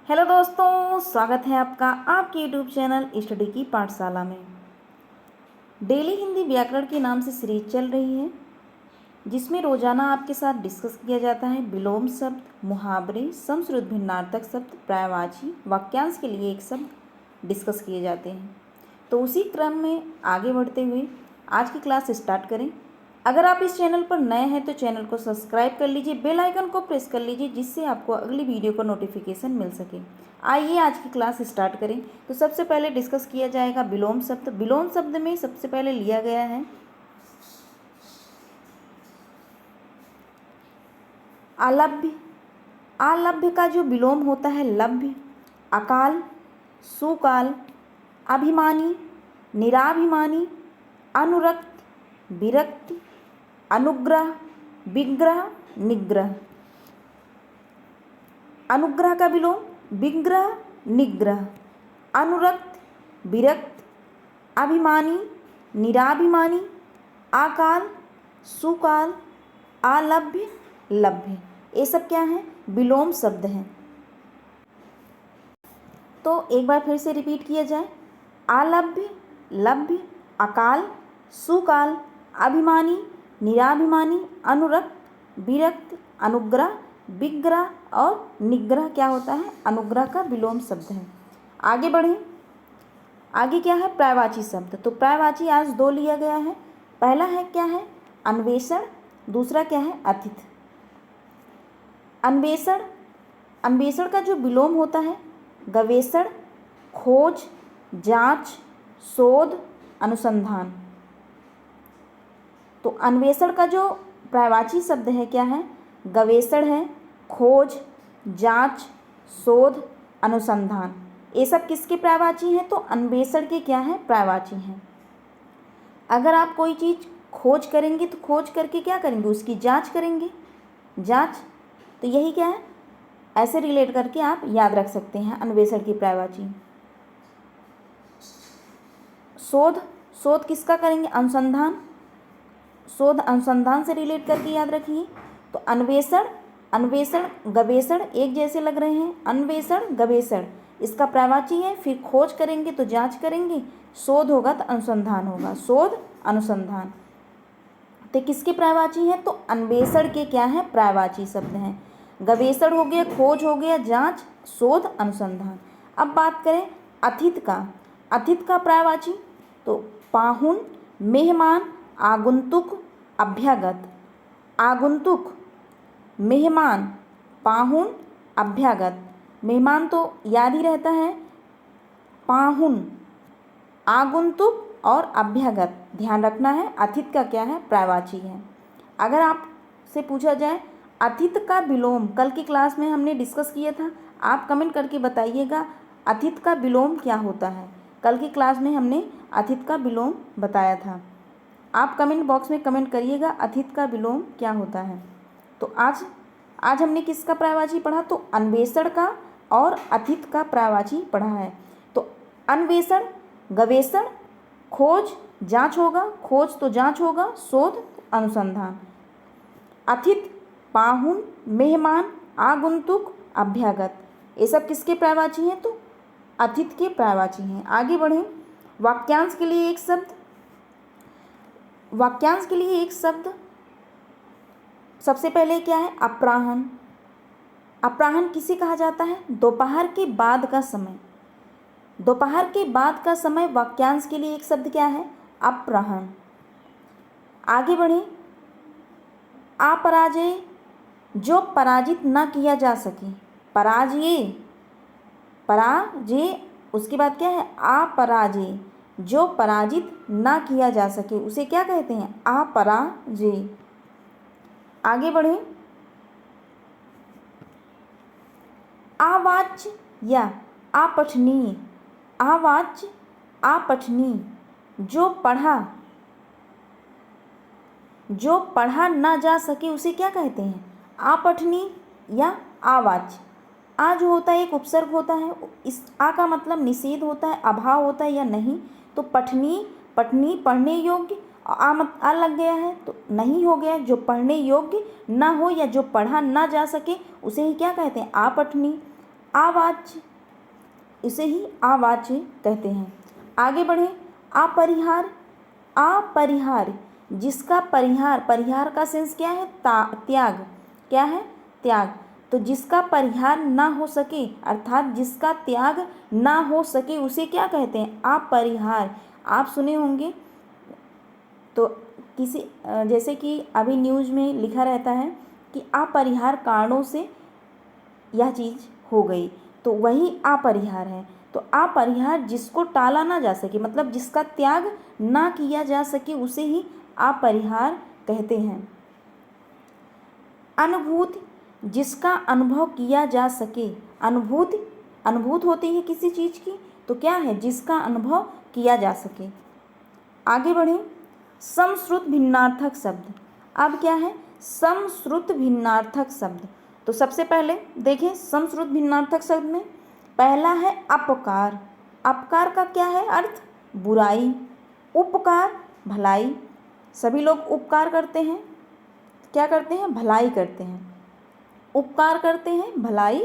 Hello दोस्तों, स्वागत है आपका आपके यूट्यूब चैनल स्टडी की पाठशाला में। डेली हिंदी व्याकरण के नाम से सीरीज चल रही है, जिसमें रोजाना आपके साथ डिस्कस किया जाता है विलोम शब्द, मुहावरे, समश्रुत भिन्नार्थक शब्द, पर्यायवाची, वाक्यांश के लिए एक शब्द डिस्कस किए जाते हैं। तो उसी क्रम में आगे बढ़ते हुए आज की क्लास स्टार्ट करें। अगर आप इस चैनल पर नए हैं तो चैनल को सब्सक्राइब कर लीजिए, बेल आइकन को प्रेस कर लीजिए, जिससे आपको अगली वीडियो का नोटिफिकेशन मिल सके। आइए आज की क्लास स्टार्ट करें। तो सबसे पहले डिस्कस किया जाएगा विलोम शब्द। विलोम शब्द में सबसे पहले लिया गया है अलभ्य। अलभ्य का जो विलोम होता है लभ्य। अकाल, सुकाल, अभिमानी, निराभिमानी, अनुरक्त, विरक्ति, अनुग्रह, विग्रह, निग्रह। अनुग्रह का विलोम विग्रह, निग्रह। अनुरक्त, विरक्त, अभिमानी, निराभिमानी, आकाल, सुकाल, अलभ्य, लभ्य। ये सब क्या है? विलोम शब्द हैं। तो एक बार फिर से रिपीट किया जाए। अलभ्य, लभ्य, अकाल, सुकाल, अभिमानी, निराभिमानी, अनुरक्त, विरक्त, अनुग्रह, विग्रह और निग्रह क्या होता है? अनुग्रह का विलोम शब्द है। आगे बढ़ें। आगे क्या है? पर्यायवाची शब्द। तो पर्यायवाची आज दो लिया गया है। पहला है क्या है? अन्वेषण। दूसरा क्या है? अतिथ। अन्वेषण। अन्वेषण का जो विलोम होता है गवेषण, खोज, जांच, शोध, अनुसंधान। तो अन्वेषण का जो पर्यायवाची शब्द है क्या है? गवेषण है, खोज, जांच, शोध, अनुसंधान। ये सब किसके पर्यायवाची हैं? तो अन्वेषण के क्या हैं? पर्यायवाची हैं। अगर आप कोई चीज़ खोज करेंगे तो खोज करके क्या करेंगे? उसकी जांच करेंगे। जांच, तो यही क्या है? ऐसे रिलेट करके आप याद रख सकते हैं अन्वेषण की पर्यायवाची। शोध, शोध किसका करेंगे? अनुसंधान। शोध अनुसंधान से रिलेट करके याद रखिए। तो अन्वेषण, अन्वेषण, गवेषण एक जैसे लग रहे हैं। अन्वेषण, गवेषण इसका पर्यायवाची है। फिर खोज करेंगे तो जांच करेंगे, शोध होगा तो अनुसंधान होगा। शोध, अनुसंधान तो किसके पर्यायवाची हैं? तो अन्वेषण के क्या है? पर्यायवाची शब्द हैं। गवेषण हो गया, खोज हो गया, जांच, शोध, अनुसंधान। अब बात करें अतिथ का। अतिथ का पर्यायवाची तो पाहुन, मेहमान, आगुंतुक, अभ्यागत। आगुंतुक, मेहमान, पाहुन, अभ्यागत। मेहमान तो याद ही रहता है। पाहुन, आगुंतुक और अभ्यागत ध्यान रखना है। अतिथ का क्या है? पर्यायवाची है। अगर आपसे पूछा जाए अतिथ का विलोम, कल की क्लास में हमने डिस्कस किया था, आप कमेंट करके बताइएगा अतिथ का विलोम क्या होता है। कल की क्लास में हमने अतिथ का विलोम बताया था। आप कमेंट बॉक्स में कमेंट करिएगा अतिथ का विलोम क्या होता है। तो आज हमने किसका पर्यायवाची पढ़ा? तो अन्वेषण का और अतिथ का पर्यायवाची पढ़ा है। तो अन्वेषण, गवेषण, खोज, जांच होगा, खोज तो जांच होगा, शोध, अनुसंधान। अतिथ, पाहुन, मेहमान, आगुंतुक, अभ्यागत ये सब किसके पर्यायवाची हैं? तो अतिथ के पर्यायवाची हैं। आगे बढ़ें। वाक्यांश के लिए एक शब्द। वाक्यांश के लिए एक शब्द सबसे पहले क्या है? अपराह्न। अपराह्न किसे कहा जाता है? दोपहर के बाद का समय। दोपहर के बाद का समय वाक्यांश के लिए एक शब्द क्या है? अपराह्न। आगे बढ़ें। अपराजय, जो पराजित न किया जा सके। पराजय, पराजय उसके बाद क्या है? अपराजय, जो पराजित न किया जा सके उसे क्या कहते हैं? अपराजय। आगे बढ़ें। अवाच्य या अपठनीय। अवाच्य, अपठनीय, जो पढ़ा ना जा सके उसे क्या कहते हैं? अपठनीय या अवाच्य। आ जो होता है एक उपसर्ग होता है। इस आ का मतलब निषेध होता है, अभाव होता है या नहीं। तो पठनीय, पठनीय पढ़ने योग्य। आ लग गया है तो नहीं हो गया। जो पढ़ने योग्य ना हो या जो पढ़ा ना जा सके उसे ही क्या कहते हैं? अपठनीय। आवाच्य, इसे ही आवाच्य कहते हैं। आगे बढ़ें। अपरिहार्य, अपरिहार्य जिसका परिहार, परिहार का सेंस क्या है, त्याग, क्या है, त्याग। तो जिसका परिहार ना हो सके अर्थात जिसका त्याग ना हो सके उसे क्या कहते हैं, अपरिहार्य। आप सुने होंगे तो किसी जैसे कि अभी न्यूज़ में लिखा रहता है कि अपरिहार्य कारणों से यह चीज़ हो गई, तो वही अपरिहार्य है। तो अपरिहार्य जिसको टाला ना जा सके, मतलब जिसका त्याग ना किया जा सके उसे ही अपरिहार्य कहते हैं। अनुभूति जिसका अनुभव किया जा सके, अनुभूति, अनुभूत होती है किसी चीज़ की, तो क्या है, जिसका अनुभव किया जा सके। आगे बढ़ें। समश्रुत भिन्नार्थक शब्द, अब क्या है, समश्रुत भिन्नार्थक शब्द। तो सबसे पहले देखें समश्रुत भिन्नार्थक शब्द में पहला है अपकार। अपकार का क्या है अर्थ, बुराई। उपकार, भलाई। सभी लोग उपकार करते हैं, क्या करते हैं, भलाई करते हैं। उपकार करते हैं भलाई,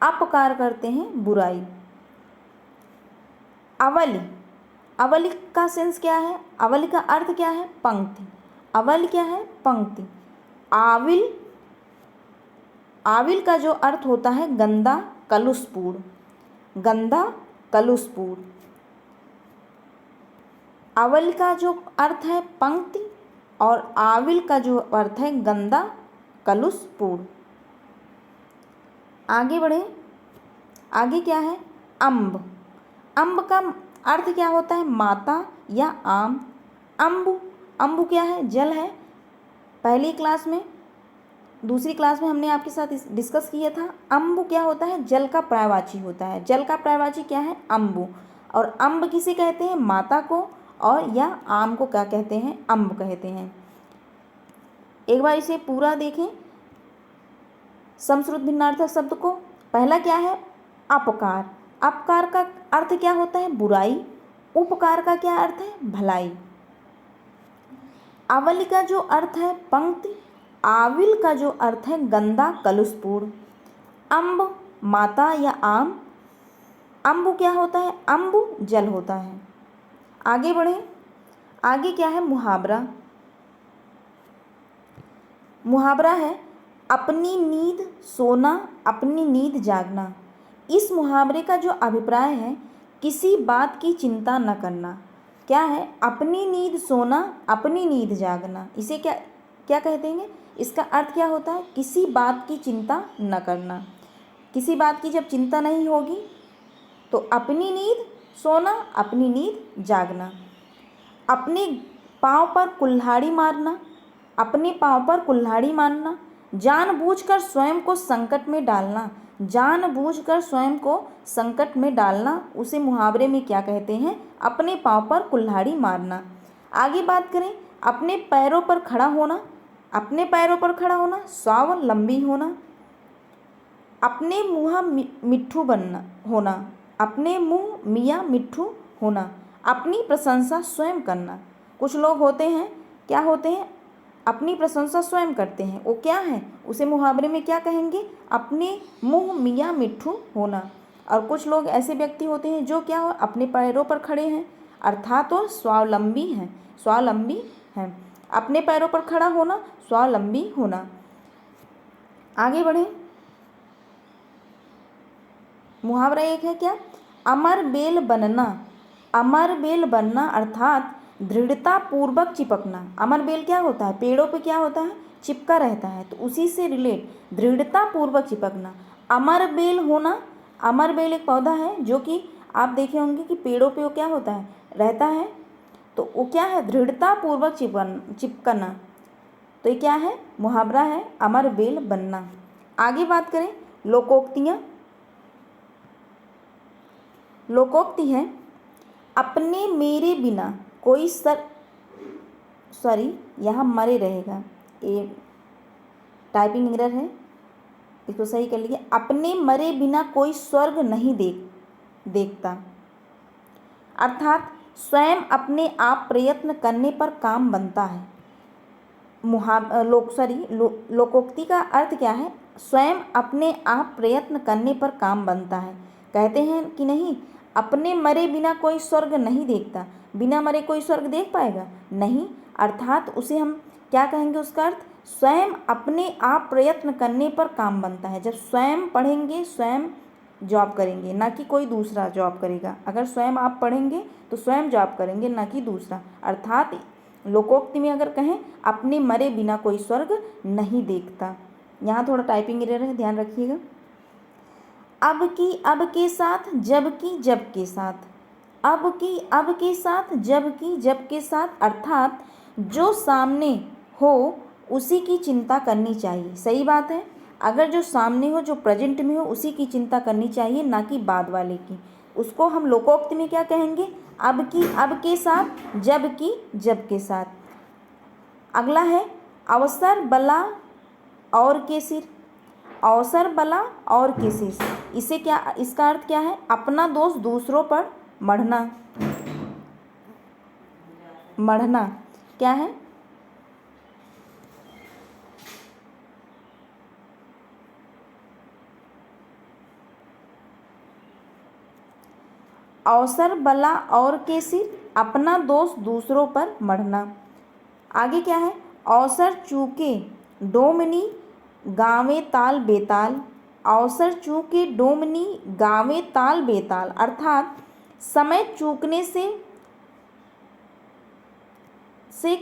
अपकार करते हैं बुराई। अवलि, अवलि का सेंस क्या है, अवलि का अर्थ क्या है, पंक्ति। अवलि क्या है, पंक्ति। आविल, आविल का जो अर्थ होता है गंदा, कलुषपूर्ण, गंदा, कलुषपूर्ण। अवल का जो अर्थ है पंक्ति और आविल का जो अर्थ है गंदा, कलुषपूर्ण। आगे बढ़े। आगे क्या है, अम्ब। अम्ब का अर्थ क्या होता है, माता या आम। अम्बु, अम्बु क्या है, जल है। पहली क्लास में, दूसरी क्लास में हमने आपके साथ डिस्कस किया था। अम्बु क्या होता है, जल का पर्यायवाची होता है। जल का पर्यायवाची क्या है, अम्बु। और अम्ब किसे कहते हैं, माता को, और या आम को क्या कहते हैं, अम्ब कहते हैं। एक बार इसे पूरा देखें समश्रुत भिन्नार्थक शब्द को। पहला क्या है, अपकार। अपकार का अर्थ क्या होता है, बुराई। उपकार का क्या अर्थ है, भलाई। अवलि का जो अर्थ है पंक्ति, आविल का जो अर्थ है गंदा, कलुषपूर्ण। अम्ब, माता या आम। अम्बु क्या होता है, अम्बु जल होता है। आगे बढ़ें। आगे क्या है, मुहावरा। मुहावरा है अपनी नींद सोना, अपनी नींद जागना। इस मुहावरे का जो अभिप्राय है, किसी बात की चिंता न करना। क्या है, अपनी नींद सोना, अपनी नींद जागना। इसे क्या क्या कहते हैं, इसका अर्थ क्या होता है, किसी बात की चिंता न करना। किसी बात की जब चिंता नहीं होगी तो अपनी नींद सोना, अपनी नींद जागना। अपने पाँव पर कुल्हाड़ी मारना, अपने पाँव पर कुल्हाड़ी मारना। जानबूझकर स्वयं को संकट में डालना, जानबूझकर स्वयं को संकट में डालना, उसे मुहावरे में क्या कहते हैं, अपने पाँव पर कुल्हाड़ी मारना। आगे बात करें, अपने पैरों पर खड़ा होना। अपने पैरों पर खड़ा होना, स्वावलंबी होना। अपने मुँह मिट्ठू बनना होना, अपने मुँह मियाँ मिट्ठू होना। अपनी प्रशंसा स्वयं करना। कुछ लोग होते हैं, क्या होते हैं, अपनी प्रशंसा स्वयं करते हैं, वो क्या है, उसे मुहावरे में क्या कहेंगे, अपने मुँह मियाँ मिट्ठू होना। और कुछ लोग ऐसे व्यक्ति होते हैं जो क्या हो, अपने पैरों पर खड़े हैं अर्थात वो स्वावलंबी हैं, स्वावलंबी हैं। अपने पैरों पर खड़ा होना, स्वावलंबी होना। आगे बढ़ें। मुहावरा एक है क्या, अमर बेल बनना। अमर बेल बनना अर्थात दृढ़ता पूर्वक चिपकना। अमर बेल क्या होता है, पेड़ों पे क्या होता है, चिपका रहता है, तो उसी से रिलेट दृढ़ता पूर्वक चिपकना। अमर बेल होना, अमर बेल एक पौधा है जो कि आप देखे होंगे कि पेड़ों पे वो क्या होता है, रहता है, तो वो क्या है, दृढ़ता पूर्वक चिपकना। तो ये क्या है, मुहावरा है अमर बेल बनना। आगे बात करें लोकोक्तियाँ। लोकोक्ति है अपने मेरे बिना कोई यहाँ मरे रहेगा, ये टाइपिंग एरर है, इसको सही कर लीजिए। अपने मरे बिना कोई स्वर्ग नहीं देखता, अर्थात स्वयं अपने आप प्रयत्न करने पर काम बनता है। लोकोक्ति का अर्थ क्या है, स्वयं अपने आप प्रयत्न करने पर काम बनता है। कहते हैं कि नहीं, अपने मरे बिना कोई स्वर्ग नहीं देखता। बिना मरे कोई स्वर्ग देख पाएगा नहीं, अर्थात उसे हम क्या कहेंगे, उसका अर्थ स्वयं अपने आप प्रयत्न करने पर काम बनता है। जब स्वयं पढ़ेंगे, स्वयं जॉब करेंगे, ना कि कोई दूसरा जॉब करेगा। अगर स्वयं आप पढ़ेंगे तो स्वयं जॉब करेंगे, ना कि दूसरा। अर्थात लोकोक्ति में अगर कहें, अपने मरे बिना कोई स्वर्ग नहीं देखता। यहाँ थोड़ा टाइपिंग एरर है, ध्यान रखिएगा। अब की अब के साथ, जब की जब के साथ, अब की अब के साथ, जब की जब के साथ, अर्थात जो सामने हो उसी की चिंता करनी चाहिए। सही बात है, अगर जो सामने हो, जो प्रेजेंट में हो, उसी की चिंता करनी चाहिए, ना कि बाद वाले की। उसको हम लोकोक्ति में क्या कहेंगे, अब की अब के साथ, जब की जब के साथ। अगला है अवसर बला और के सिर। अवसर बला और के सिर, इसे क्या, इसका अर्थ क्या है, अपना दोष दूसरों पर मढ़ना। मढ़ना क्या है, अवसर बला और के सिर, अपना दोष दूसरों पर मढ़ना। आगे क्या है, अवसर चूके डोमनी गावे ताल बेताल। अवसर चूके डोमनी गावे ताल बेताल, अर्थात समय चूकने से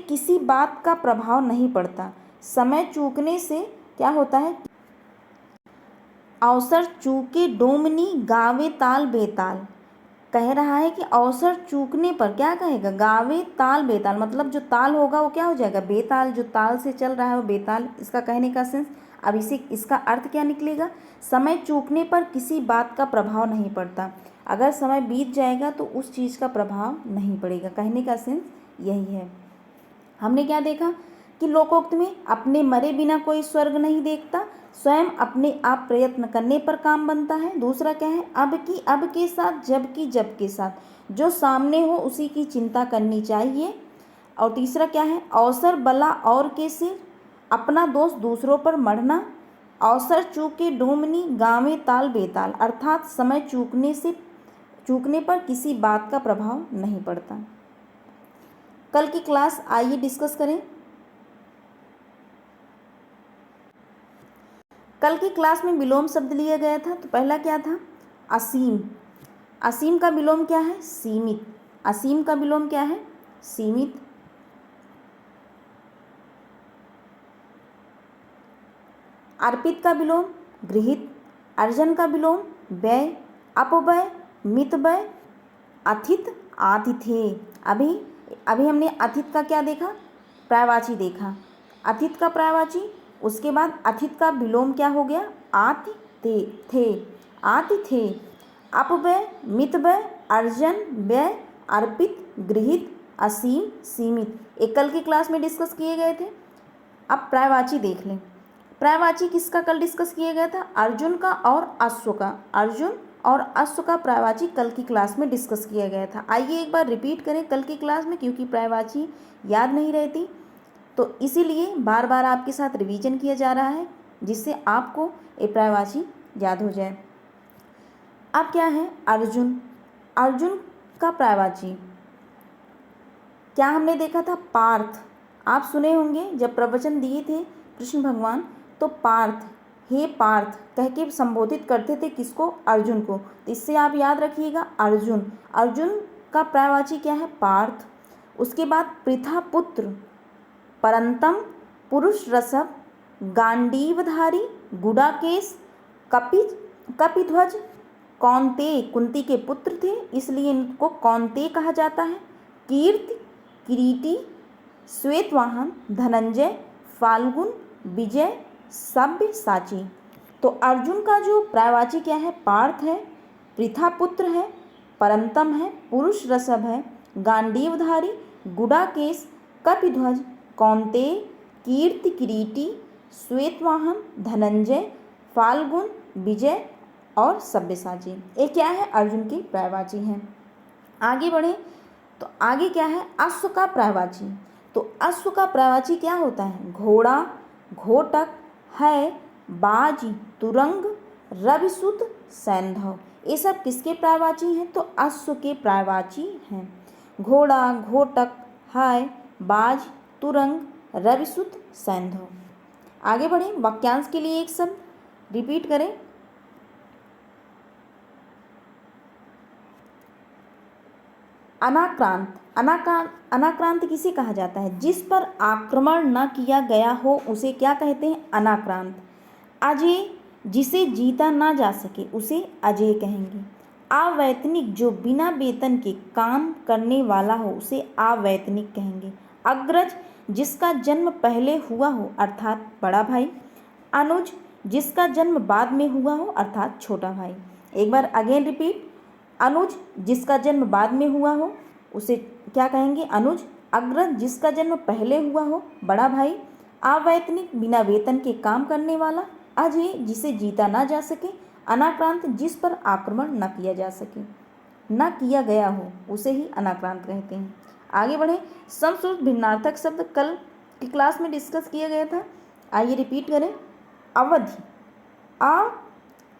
किसी बात का प्रभाव नहीं पड़ता। समय चूकने से क्या होता है, अवसर चूके डोमनी गावे ताल बेताल, कह रहा है कि अवसर चूकने पर क्या कहेगा, गावे ताल बेताल, मतलब जो ताल होगा वो क्या हो जाएगा, बेताल। जो ताल से चल रहा है वो बेताल, इसका कहने का सेंस। अब इसका अर्थ क्या निकलेगा, समय चूकने पर किसी बात का प्रभाव नहीं पड़ता। अगर समय बीत जाएगा तो उस चीज़ का प्रभाव नहीं पड़ेगा, कहने का सेंस यही है। हमने क्या देखा कि लोकोक्त में अपने मरे बिना कोई स्वर्ग नहीं देखता, स्वयं अपने आप प्रयत्न करने पर काम बनता है। दूसरा क्या है, अब की अब के साथ, जब की जब के साथ, जो सामने हो उसी की चिंता करनी चाहिए। और तीसरा क्या है, अवसर बला और के सिर, अपना दोष दूसरों पर मढ़ना। अवसर चूके डोमनी गावे ताल बेताल, अर्थात समय चूकने पर किसी बात का प्रभाव नहीं पड़ता। कल की क्लास आइए डिस्कस करें। कल की क्लास में विलोम शब्द लिया गया था। तो पहला क्या था, असीम। असीम का विलोम क्या है, सीमित। असीम का विलोम क्या है, सीमित। अर्पित का विलोम गृहीत। अर्जन का विलोम व्यय, अपव्यय, मितव्यय, अथित, आतिथ्य। अभी हमने अथित का क्या देखा, पर्यायवाची देखा। अथित का पर्यायवाची, उसके बाद अथित का विलोम क्या हो गया, आतिथे। आतिथे, अपव्यय, मितव्यय, अर्जन, व्यय, अर्पित, गृहीत, असीम, सीमित, एक कल की क्लास में डिस्कस किए गए थे। अब पर्यायवाची देख लें। पर्यायवाची किसका कल डिस्कस किया गया था, अर्जुन का और अश्व का। अर्जुन और अश्व का पर्यायवाची कल की क्लास में डिस्कस किया गया था। आइए एक बार रिपीट करें कल की क्लास में, क्योंकि पर्यायवाची याद नहीं रहती, तो इसीलिए बार बार आपके साथ रिवीजन किया जा रहा है, जिससे आपको ये पर्यायवाची याद हो जाए। अब क्या है, अर्जुन। अर्जुन का पर्यायवाची क्या हमने देखा था, पार्थ। आप सुने होंगे जब प्रवचन दिए थे कृष्ण भगवान, तो पार्थ, हे पार्थ कह के संबोधित करते थे किसको, अर्जुन को। तो इससे आप याद रखिएगा, अर्जुन। अर्जुन का पर्यायवाची क्या है, पार्थ। उसके बाद पृथा पुत्र, परंतम, पुरुष रसभ, गांडीवधारी, गुडाकेश, कपिध्वज, कौंतेय, कुंती के पुत्र थे इसलिए इनको कौंतेय कहा जाता है। कीर्ति, किरीटी, श्वेतवाहन, धनंजय, फाल्गुन, विजय, सब्यसाची। तो अर्जुन का जो पर्यायवाची क्या है, पार्थ है, पृथा पुत्र है, परंतम है, पुरुष रसभ है, गांडीवधारी, गुडाकेश, कपिध्वज, कौंतेय, कीर्ति, किरीटी, श्वेतवाहन, धनंजय, फाल्गुन, विजय और सब्यसाची। ये क्या है, अर्जुन की पर्यायवाची हैं। आगे बढ़े तो आगे क्या है, अश्व का पर्यायवाची। तो अश्व का पर्यायवाची क्या होता है, घोड़ा, घोटक, है, बाजी, तुरंग, रविसुत, सैंधव। ये सब किसके पर्यायवाची हैं? तो अश्व के पर्यायवाची हैं। घोड़ा, घोटक, हाय, बाज, तुरंग, रविसुत, सैंधव। आगे बढ़ें, वाक्यांश के लिए एक शब्द रिपीट करें। अनाक्रांत। अनाक्रांत किसे कहा जाता है? जिस पर आक्रमण न किया गया हो उसे क्या कहते हैं? अनाक्रांत। अजेय, जिसे जीता ना जा सके उसे अजेय कहेंगे। अवैतनिक, जो बिना वेतन के काम करने वाला हो उसे अवैतनिक कहेंगे। अग्रज, जिसका जन्म पहले हुआ हो अर्थात बड़ा भाई। अनुज, जिसका जन्म बाद में हुआ हो अर्थात छोटा भाई। एक बार अगेन रिपीट। अनुज, जिसका जन्म बाद में हुआ हो उसे क्या कहेंगे? अनुज। अग्रज, जिसका जन्म पहले हुआ हो बड़ा भाई। अवैतनिक, बिना वेतन के काम करने वाला। अजेय, जिसे जीता ना जा सके। अनाक्रांत, जिस पर आक्रमण न किया जा सके, न किया गया हो उसे ही अनाक्रांत कहते हैं। आगे बढ़े, समश्रुत भिन्नार्थक शब्द कल की क्लास में डिस्कस किया गया था, आइए रिपीट करें। अवधि,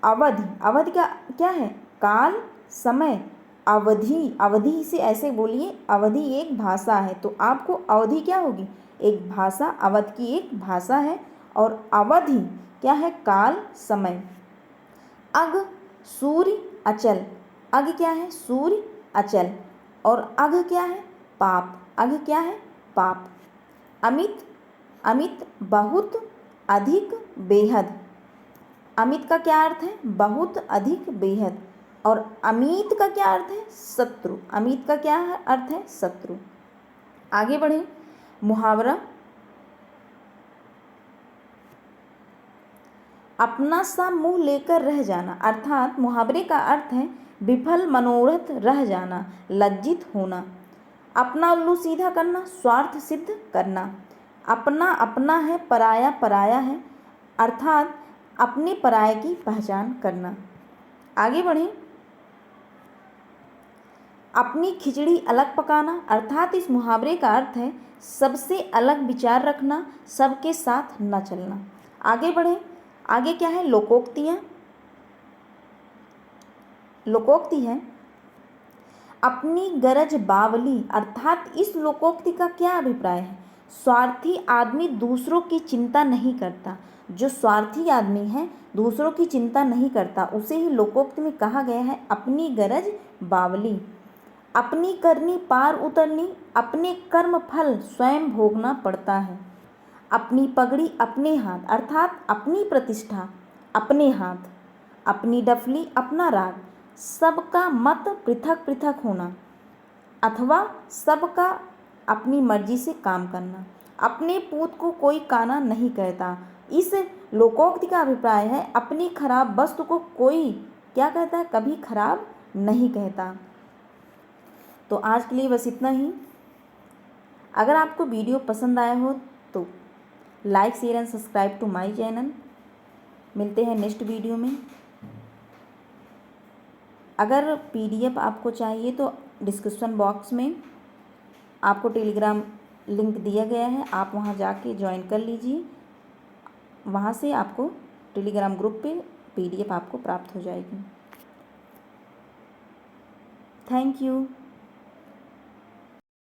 अवधि, अवधि का क्या है? काल, समय। अवधि, अवधि से ऐसे बोलिए, अवधि एक भाषा है, तो आपको अवधि क्या होगी? एक भाषा, अवध की एक भाषा है। और अवधि क्या है? काल, समय। अग, सूर्य, अचल। अग क्या है? सूर्य, अचल। और अघ क्या है? पाप। अघ क्या है? पाप। अमित, अमित बहुत, अधिक, बेहद। अमित का क्या अर्थ है? बहुत, अधिक, बेहद। और अमित का क्या अर्थ है? शत्रु। अमित का क्या अर्थ है? शत्रु। आगे बढ़े, मुहावरा। अपना सा मुंह लेकर रह जाना, अर्थात मुहावरे का अर्थ है विफल मनोरथ रह जाना, लज्जित होना। अपना उल्लू सीधा करना, स्वार्थ सिद्ध करना। अपना अपना है, पराया पराया है, अर्थात अपने पराये की पहचान करना। आगे बढ़ें, अपनी खिचड़ी अलग पकाना, अर्थात इस मुहावरे का अर्थ है सबसे अलग विचार रखना, सबके साथ न चलना। आगे बढ़ें, आगे क्या है? लोकोक्तियाँ। लोकोक्ति है अपनी गरज बावली, अर्थात इस लोकोक्ति का क्या अभिप्राय है? स्वार्थी आदमी दूसरों की चिंता नहीं करता। जो स्वार्थी आदमी है दूसरों की चिंता नहीं करता उसे ही लोकोक्ति में कहा गया है अपनी गरज बावली। अपनी करनी पार उतरनी, अपने कर्म फल स्वयं भोगना पड़ता है। अपनी पगड़ी अपने हाथ, अर्थात अपनी प्रतिष्ठा अपने हाथ। अपनी डफली अपना राग, सबका मत पृथक पृथक होना, अथवा सबका अपनी मर्जी से काम करना। अपने पूत को कोई काना नहीं कहता। इस लोकोक्ति का अभिप्राय है अपनी खराब वस्तु को कोई क्या कहता है? कभी खराब नहीं कहता। तो आज के लिए बस इतना ही। अगर आपको वीडियो पसंद आया हो तो like, share and subscribe to my channel. मिलते हैं नेक्स्ट वीडियो में। अगर पीडीएफ आपको चाहिए तो डिस्क्रिप्शन बॉक्स में आपको टेलीग्राम लिंक दिया गया है, आप वहां जाके ज्वाइन कर लीजिए। वहां से आपको टेलीग्राम ग्रुप पे पीडीएफ आपको प्राप्त हो जाएगी। Thank you.